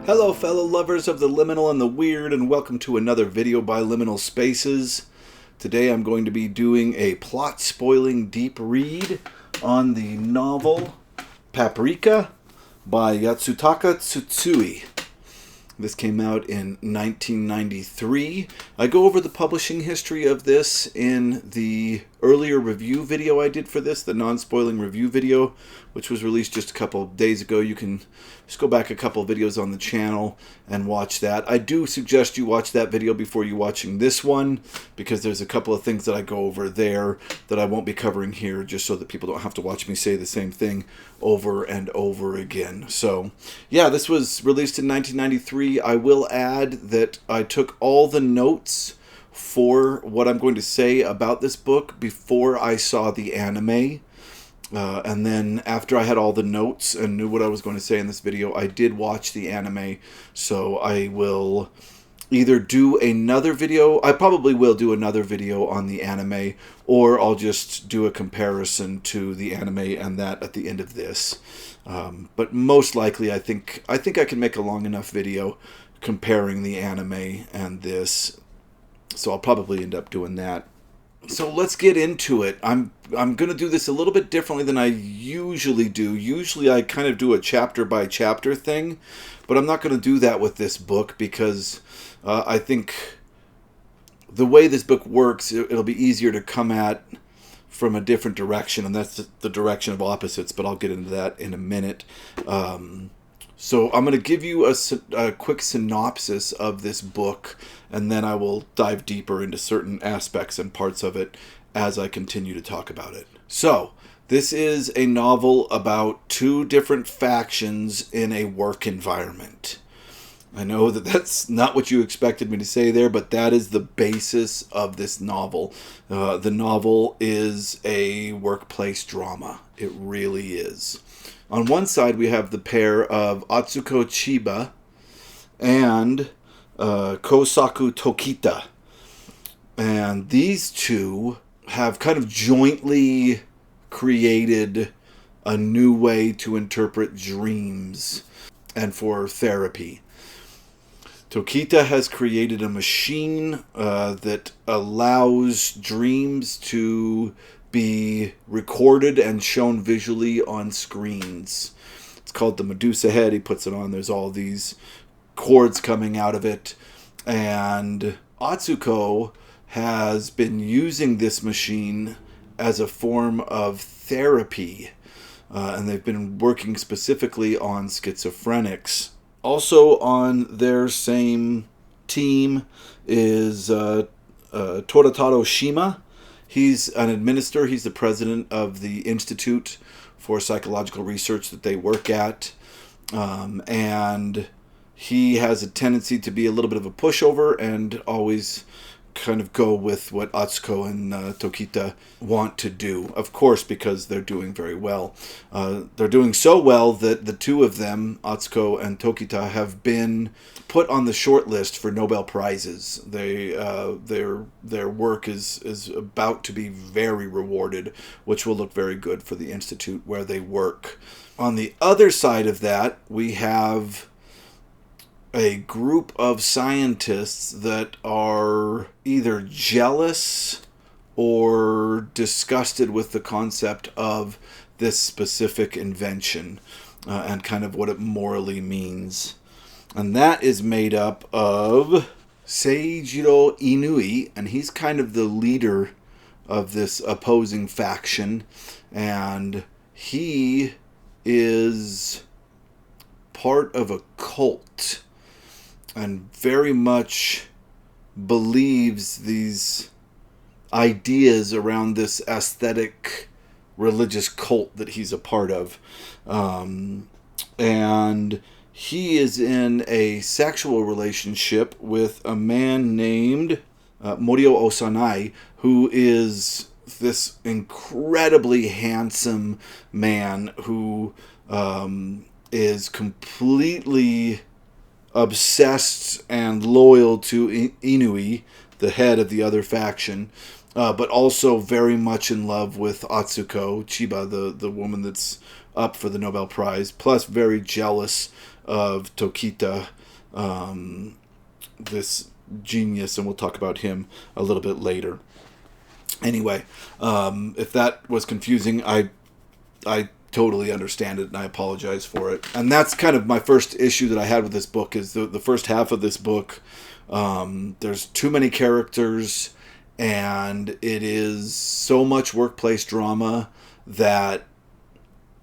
Hello fellow lovers of the liminal and the weird, and welcome to another video by Liminal Spaces. Today I'm going to be doing a plot-spoiling deep read on the novel Paprika by Yatsutaka Tsutsui. This came out in 1993. I go over the publishing history of this in the earlier review video I did for this, the non-spoiling review video, which was released just a couple of days ago. You can just go back a couple of videos on the channel and watch that. I do suggest you watch that video before you watching this one, because there's a couple of things that I go over there that I won't be covering here, just so that people don't have to watch me say the same thing over and over again. So, yeah, this was released in 1993. I will add that I took all the notes for what I'm going to say about this book before I saw the anime. And then after I had all the notes and knew what I was going to say in this video, I did watch the anime. So I will either do another video. I probably will do another video on the anime, or I'll just do a comparison to the anime and that at the end of this. But most likely, I think I can make a long enough video comparing the anime and this. So I'll probably end up doing that. So let's get into it. I'm going to do this a little bit differently than I usually do. Usually I kind of do a chapter by chapter thing, but I'm not going to do that with this book because I think the way this book works, it'll be easier to come at from a different direction, and that's the direction of opposites, but I'll get into that in a minute. So I'm going to give you a quick synopsis of this book, and then I will dive deeper into certain aspects and parts of it as I continue to talk about it. So, this is a novel about two different factions in a work environment. I know that that's not what you expected me to say there, but that is the basis of this novel. The novel is a workplace drama. It really is. On one side, we have the pair of Atsuko Chiba and Kosaku Tokita. And these two have kind of jointly created a new way to interpret dreams and for therapy. Tokita has created a machine that allows dreams to be recorded and shown visually on screens. It's called the Medusa head. He puts it on. There's all these cords coming out of it. And Atsuko has been using this machine as a form of therapy. And they've been working specifically on schizophrenics. Also on their same team is Torataro Shima. He's an administrator. He's the president of the Institute for Psychological Research that they work at. And he has a tendency to be a little bit of a pushover and always kind of go with what Atsuko and Tokita want to do. Of course, because they're doing very well. They're doing so well that the two of them, Atsuko and Tokita, have been put on the short list for Nobel Prizes. Their work is about to be very rewarded, which will look very good for the institute where they work. On the other side of that, we have a group of scientists that are either jealous or disgusted with the concept of this specific invention and kind of what it morally means. And that is made up of Seijiro Inui, and he's kind of the leader of this opposing faction, and he is part of a cult and very much believes these ideas around this aesthetic religious cult that he's a part of. And he is in a sexual relationship with a man named Morio Osanai, who is this incredibly handsome man who is completely obsessed and loyal to Inui, the head of the other faction, but also very much in love with Atsuko Chiba, the woman that's up for the Nobel Prize, plus very jealous of Tokita, this genius, and we'll talk about him a little bit later. Anyway, if that was confusing, I totally understand it, and I apologize for it. And that's kind of my first issue that I had with this book, is the first half of this book. There's too many characters, and it is so much workplace drama that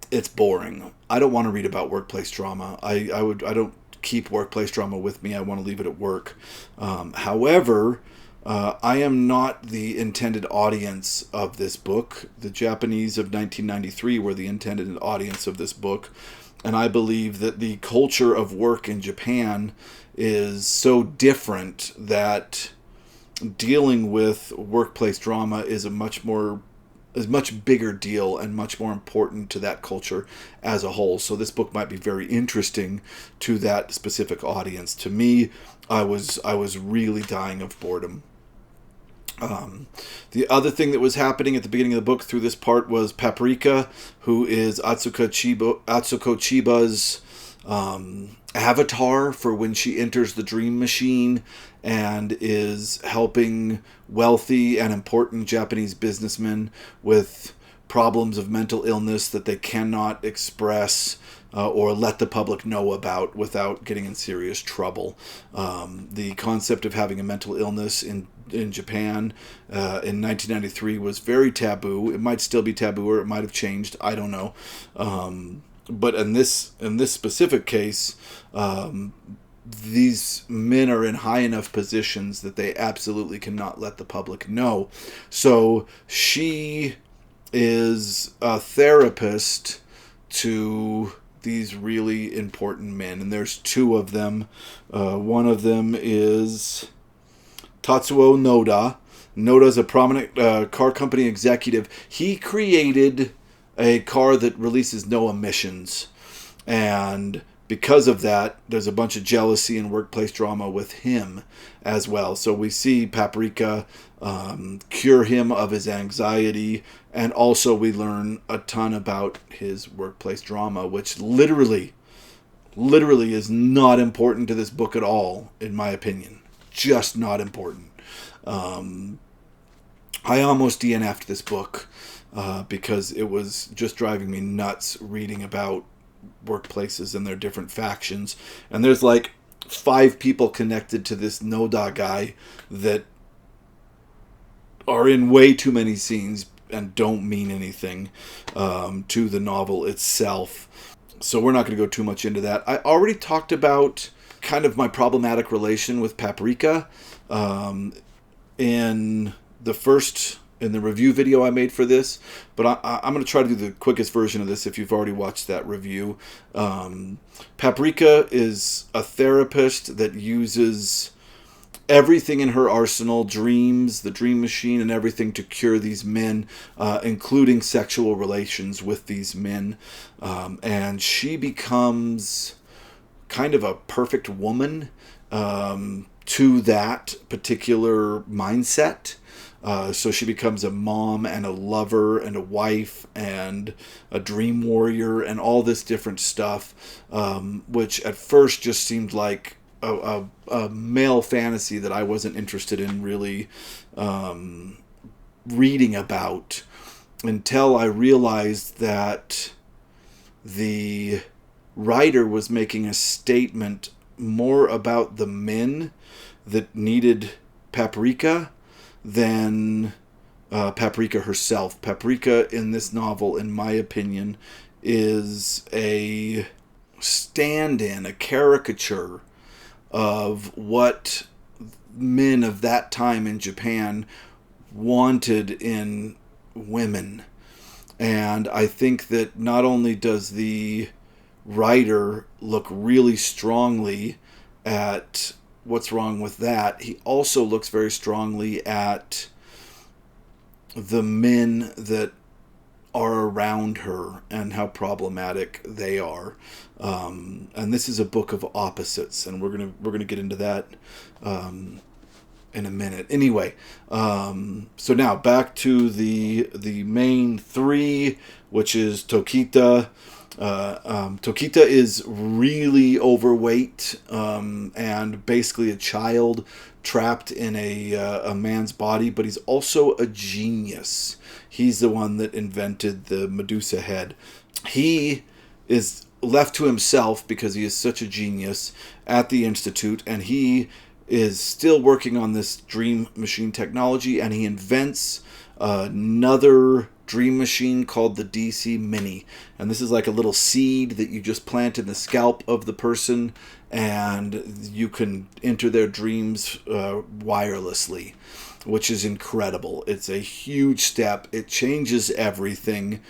it's boring. I don't want to read about workplace drama. I don't keep workplace drama with me. I want to leave it at work. However, I am not the intended audience of this book. The Japanese of 1993 were the intended audience of this book. And I believe that the culture of work in Japan is so different that dealing with workplace drama is a much bigger deal and much more important to that culture as a whole. So this book might be very interesting to that specific audience. To me, I was really dying of boredom. The other thing that was happening at the beginning of the book through this part was Paprika, who is Atsuko Chiba's avatar for when she enters the dream machine and is helping wealthy and important Japanese businessmen with problems of mental illness that they cannot express or let the public know about without getting in serious trouble. The concept of having a mental illness in Japan in 1993 was very taboo. It might still be taboo, or it might have changed. I don't know. But in this specific case, these men are in high enough positions that they absolutely cannot let the public know. So she is a therapist to these really important men, and there's two of them. One of them is Tatsuo Noda. Noda's a prominent car company executive. He created a car that releases no emissions, and because of that, there's a bunch of jealousy and workplace drama with him as well. So we see Paprika cure him of his anxiety, and also we learn a ton about his workplace drama, which literally is not important to this book at all, in my opinion. Just not important. I almost DNF'd this book because it was just driving me nuts reading about workplaces and their different factions. And there's like 5 people connected to this Noda guy that are in way too many scenes and don't mean anything to the novel itself. So we're not going to go too much into that. I already talked about kind of my problematic relation with Paprika in the review video I made for this, but I'm going to try to do the quickest version of this if you've already watched that review. Paprika is a therapist that uses everything in her arsenal, dreams, the dream machine, and everything to cure these men, including sexual relations with these men. And she becomes kind of a perfect woman to that particular mindset. So she becomes a mom and a lover and a wife and a dream warrior and all this different stuff, which at first just seemed like a male fantasy that I wasn't interested in really reading about, until I realized that the writer was making a statement more about the men that needed Paprika than Paprika herself. Paprika in this novel, in my opinion, is a stand-in, a caricature of what men of that time in Japan wanted in women. And I think that not only does the writer look really strongly at what's wrong with that, he also looks very strongly at the men that are around her and how problematic they are. And this is a book of opposites, and we're gonna get into that in a minute. Anyway, so now back to the main 3, which is Tokita, Tokita is really overweight and basically a child trapped in a man's body, but he's also a genius. He's the one that invented the Medusa head. He is left to himself because he is such a genius at the Institute, and he is still working on this dream machine technology, and he invents another dream machine called the DC Mini. And this is like a little seed that you just plant in the scalp of the person, and you can enter their dreams wirelessly, which is incredible. It's a huge step. It changes everything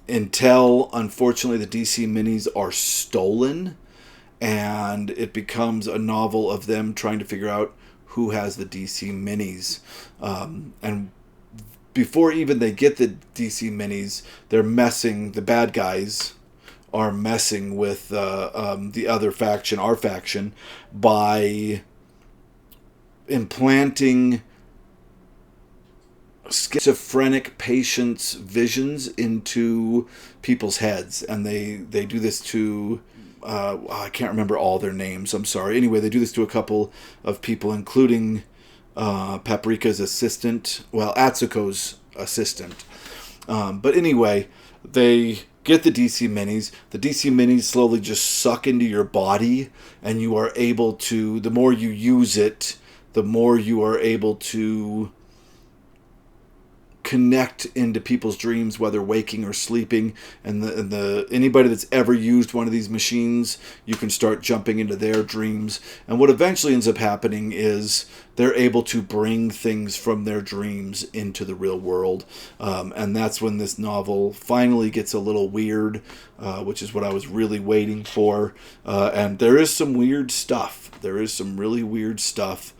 until, unfortunately, the DC Minis are stolen, and it becomes a novel of them trying to figure out who has the DC Minis. And before even they get the DC Minis, the bad guys are messing with the other faction, our faction, by implanting schizophrenic patients' visions into people's heads. And they do this to I can't remember all their names, I'm sorry. Anyway, they do this to a couple of people, including Paprika's assistant, Atsuko's assistant. But anyway, they get the DC Minis. The DC Minis slowly just suck into your body, and you are able to, the more you use it, the more you are able to connect into people's dreams, whether waking or sleeping. And anybody that's ever used one of these machines, you can start jumping into their dreams. And what eventually ends up happening is they're able to bring things from their dreams into the real world. And that's when this novel finally gets a little weird, which is what I was really waiting for. And there is some weird stuff. There is some really weird stuff.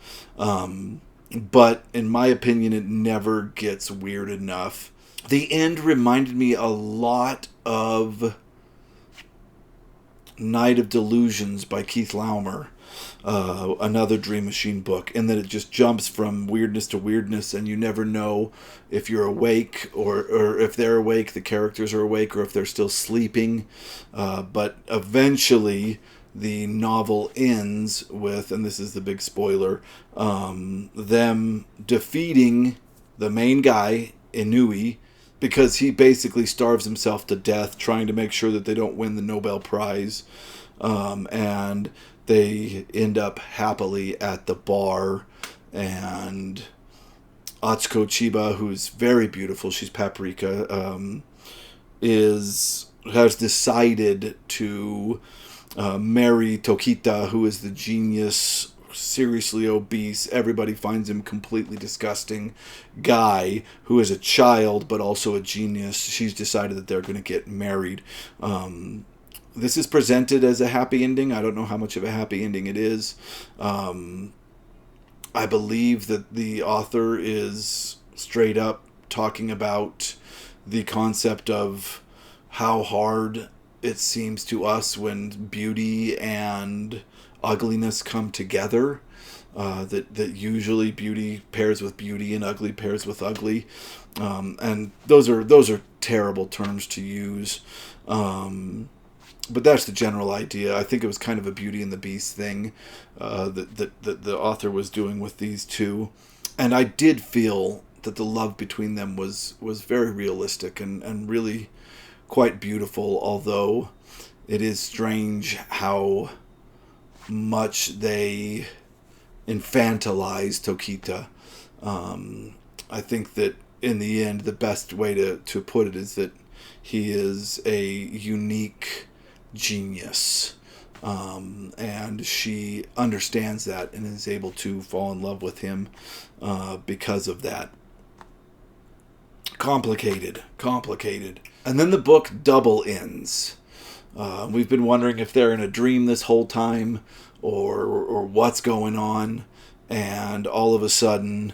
But in my opinion, it never gets weird enough. The end reminded me a lot of Night of Delusions by Keith Laumer, another Dream Machine book, in that it just jumps from weirdness to weirdness, and you never know if you're awake or if they're awake, the characters are awake, or if they're still sleeping. But eventually the novel ends with, and this is the big spoiler, them defeating the main guy, Inui, because he basically starves himself to death trying to make sure that they don't win the Nobel Prize. And they end up happily at the bar, and Atsuko Chiba, who's very beautiful, she's Paprika, has decided to marry Tokita, who is the genius, seriously obese, everybody finds him completely disgusting guy who is a child but also a genius. She's decided that they're going to get married. This is presented as a happy ending. I don't know how much of a happy ending it is. I believe that the author is straight up talking about the concept of how hard it seems to us when beauty and ugliness come together. That usually beauty pairs with beauty and ugly pairs with ugly. And those are terrible terms to use. But that's the general idea. I think it was kind of a Beauty and the Beast thing that the author was doing with these two. And I did feel that the love between them was very realistic and really quite beautiful, although it is strange how much they infantilize Tokita. I think that in the end, the best way to put it is that he is a unique genius. And she understands that and is able to fall in love with him because of that. Complicated. And then the book double ends. We've been wondering if they're in a dream this whole time or what's going on. And all of a sudden,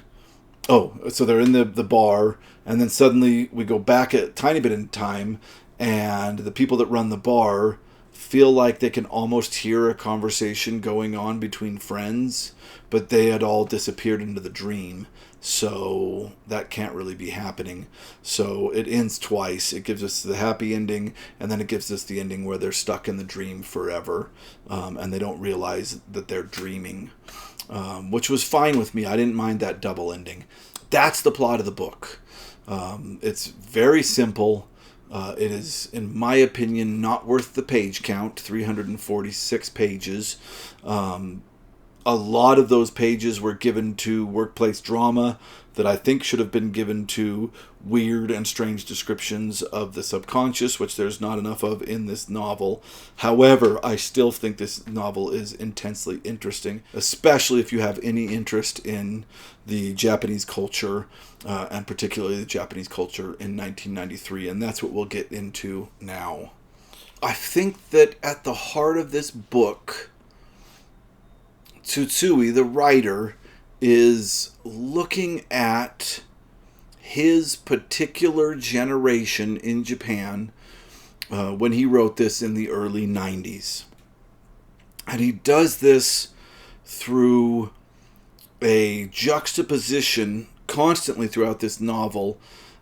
so they're in the bar, and then suddenly we go back a tiny bit in time, and the people that run the bar feel like they can almost hear a conversation going on between friends, but they had all disappeared into the dream. So that can't really be happening. So it ends twice. It gives us the happy ending, and then it gives us the ending where they're stuck in the dream forever, and they don't realize that they're dreaming, which was fine with me. I didn't mind that double ending. That's the plot of the book. It's very simple. It is, in my opinion, not worth the page count, 346 pages. A lot of those pages were given to workplace drama that I think should have been given to weird and strange descriptions of the subconscious, which there's not enough of in this novel. However, I still think this novel is intensely interesting, especially if you have any interest in the Japanese culture, and particularly the Japanese culture in 1993, and that's what we'll get into now. I think that at the heart of this book, Tsutsui, the writer, is looking at his particular generation in Japan when he wrote this in the early 90s. And he does this through a juxtaposition constantly throughout this novel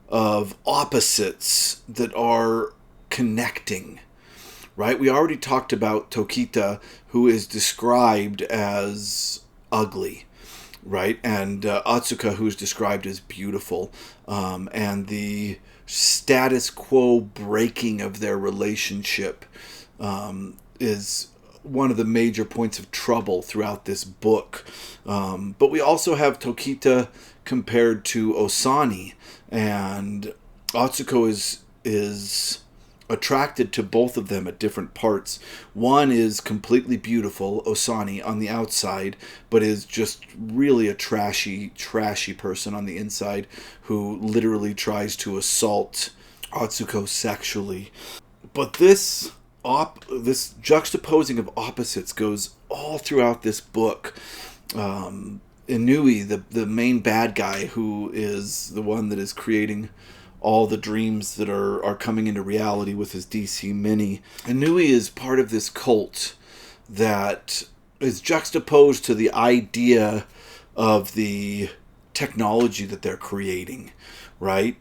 of opposites that are connecting. Right? We already talked about Tokita, who is described as ugly, right? And Atsuka, who's described as beautiful. And the status quo breaking of their relationship is one of the major points of trouble throughout this book. But we also have Tokita compared to Osani, and Atsuko is attracted to both of them at different parts. One is completely beautiful, Osani, on the outside, but is just really a trashy person on the inside who literally tries to assault Atsuko sexually. But this juxtaposing of opposites goes all throughout this book. Inui, the main bad guy, who is the one that is creating all the dreams that are coming into reality with his DC Mini. Inui is part of this cult that is juxtaposed to the idea of the technology that they're creating, right?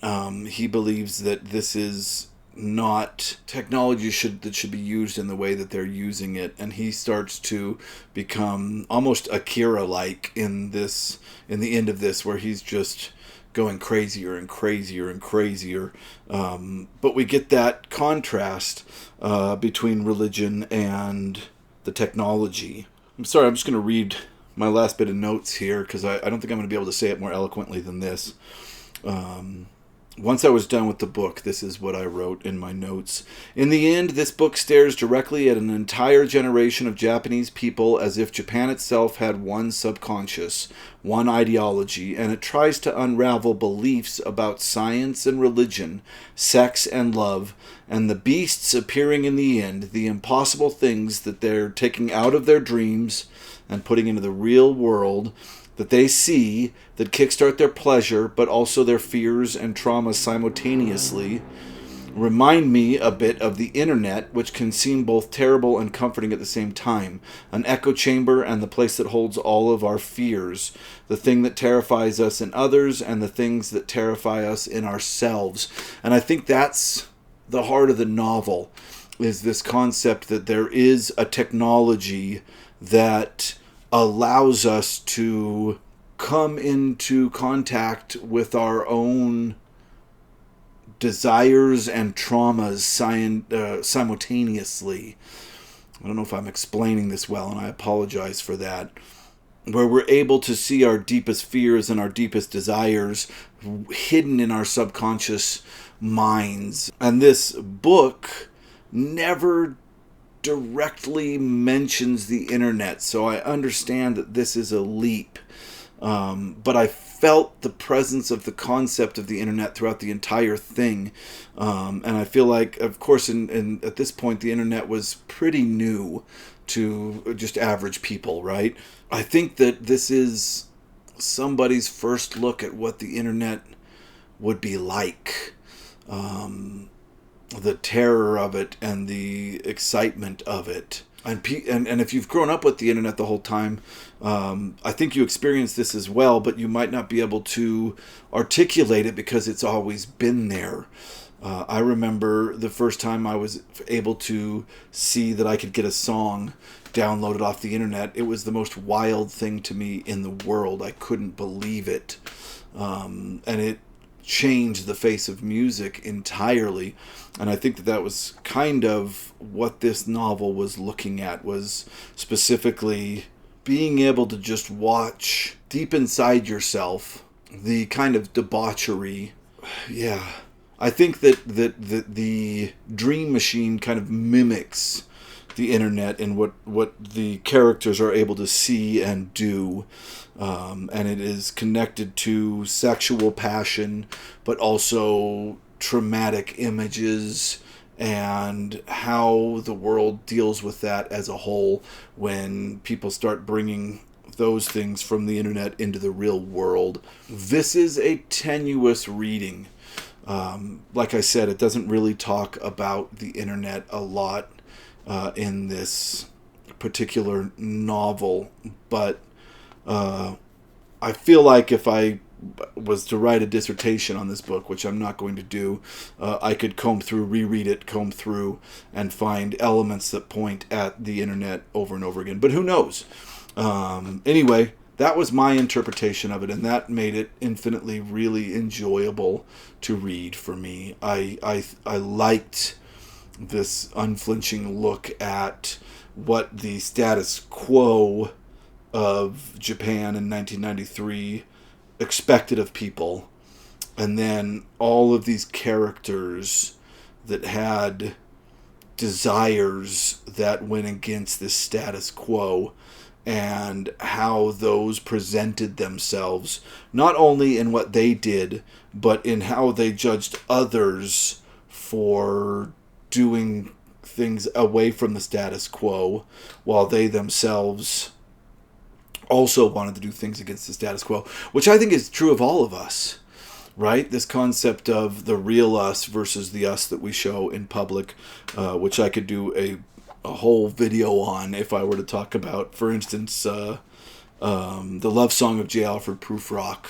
He believes that this is not technology that should be used in the way that they're using it, and he starts to become almost Akira-like in the end of this, where he's just going crazier and crazier and crazier. But we get that contrast between religion and the technology. I'm sorry, I'm just going to read my last bit of notes here, because I don't think I'm going to be able to say it more eloquently than this. Once I was done with the book, this is what I wrote in my notes. In the end, this book stares directly at an entire generation of Japanese people as if Japan itself had one subconscious, one ideology, and it tries to unravel beliefs about science and religion, sex and love, and the beasts appearing in the end, the impossible things that they're taking out of their dreams and putting into the real world, that they see, that kickstart their pleasure, but also their fears and traumas simultaneously, remind me a bit of the internet, which can seem both terrible and comforting at the same time. An echo chamber and the place that holds all of our fears, the thing that terrifies us in others and the things that terrify us in ourselves. And I think that's the heart of the novel, is this concept that there is a technology that allows us to come into contact with our own desires and traumas simultaneously. I don't know if I'm explaining this well, and I apologize for that. Where we're able to see our deepest fears and our deepest desires hidden in our subconscious minds. And this book never directly mentions the internet, so I understand that this is a leap, but I felt the presence of the concept of the internet throughout the entire thing, and I feel like, of course, at this point the internet was pretty new to just average people, right? I think that this is somebody's first look at what the internet would be like. The terror of it and the excitement of it. And if you've grown up with the internet the whole time, I think you experience this as well, but you might not be able to articulate it because it's always been there. I remember the first time I was able to see that I could get a song downloaded off the internet. It was the most wild thing to me in the world. I couldn't believe it. And it changed the face of music entirely. And I think that that was kind of what this novel was looking at, was specifically being able to just watch deep inside yourself the kind of debauchery. Yeah. I think that the Dream Machine kind of mimics the internet and what the characters are able to see and do. And it is connected to sexual passion, but also traumatic images and how the world deals with that as a whole when people start bringing those things from the internet into the real world. This is a tenuous reading. Like I said, it doesn't really talk about the internet a lot in this particular novel, but I feel like if I was to write a dissertation on this book, which I'm not going to do, I could reread it, comb through, and find elements that point at the internet over and over again. But who knows? Anyway, that was my interpretation of it, and that made it infinitely really enjoyable to read for me. I liked this unflinching look at what the status quo of Japan in 1993 expected of people, and then all of these characters that had desires that went against this status quo, and how those presented themselves, not only in what they did, but in how they judged others for doing things away from the status quo, while they themselves also wanted to do things against the status quo, which I think is true of all of us, right? This concept of the real us versus the us that we show in public, which I could do a whole video on if I were to talk about, for instance, the love song of J. Alfred Prufrock.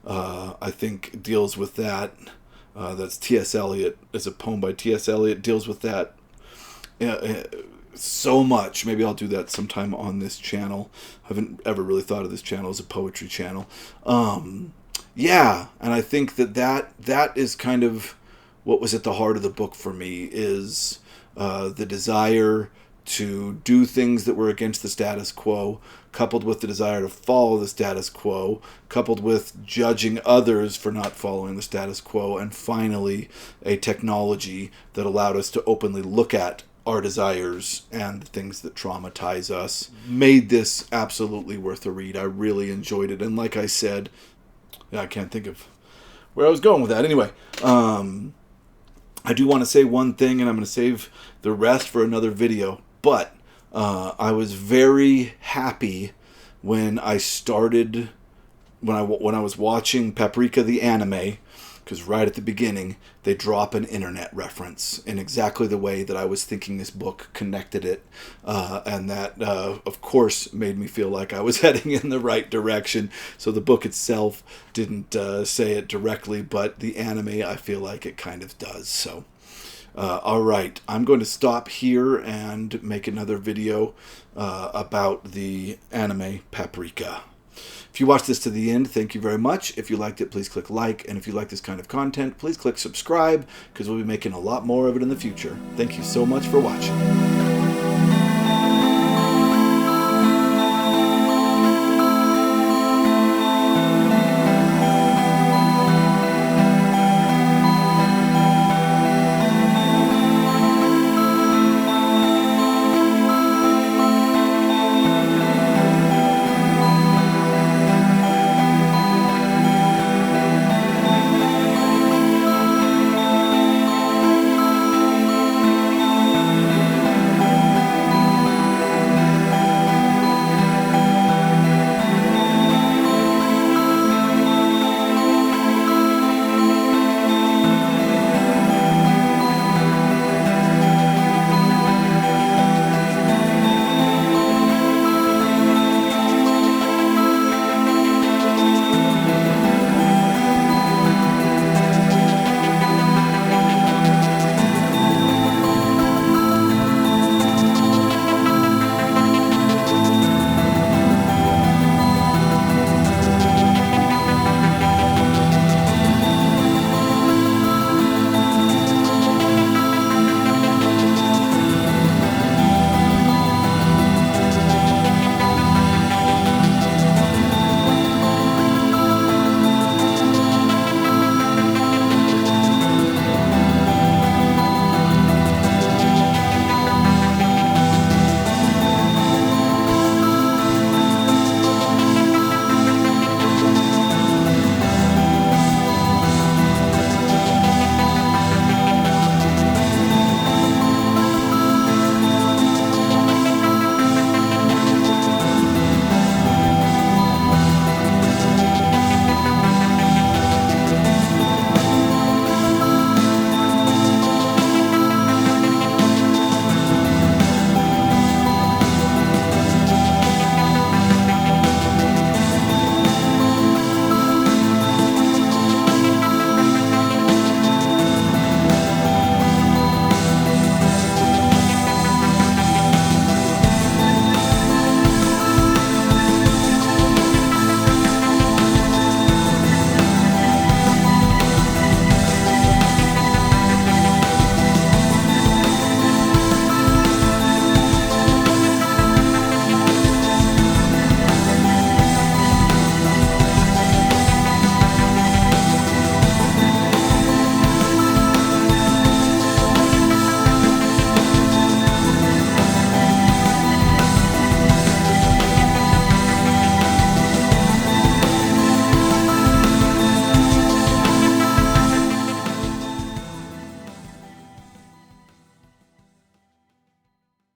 I think deals with that. That's T.S. Eliot. It's a poem by T.S. Eliot. Deals with that so much. Maybe I'll do that sometime on this channel. I haven't ever really thought of this channel as a poetry channel. Yeah, and I think that is kind of what was at the heart of the book for me, is the desire to do things that were against the status quo, coupled with the desire to follow the status quo, coupled with judging others for not following the status quo, and finally a technology that allowed us to openly look at our desires and the things that traumatize us. Made this absolutely worth a read. I really enjoyed it, and like I said, I can't think of where I was going with that. Anyway, I do want to say one thing, and I'm going to save the rest for another video, but I was very happy when I started, when I was watching Paprika the anime, because right at the beginning they drop an internet reference in exactly the way that I was thinking this book connected it, and that of course made me feel like I was heading in the right direction. So the book itself didn't say it directly, but the anime, I feel like it kind of does. So all right, I'm going to stop here and make another video about the anime Paprika. If you watched this to the end, thank you very much. If you liked it, please click like. And if you like this kind of content, please click subscribe, because we'll be making a lot more of it in the future. Thank you so much for watching.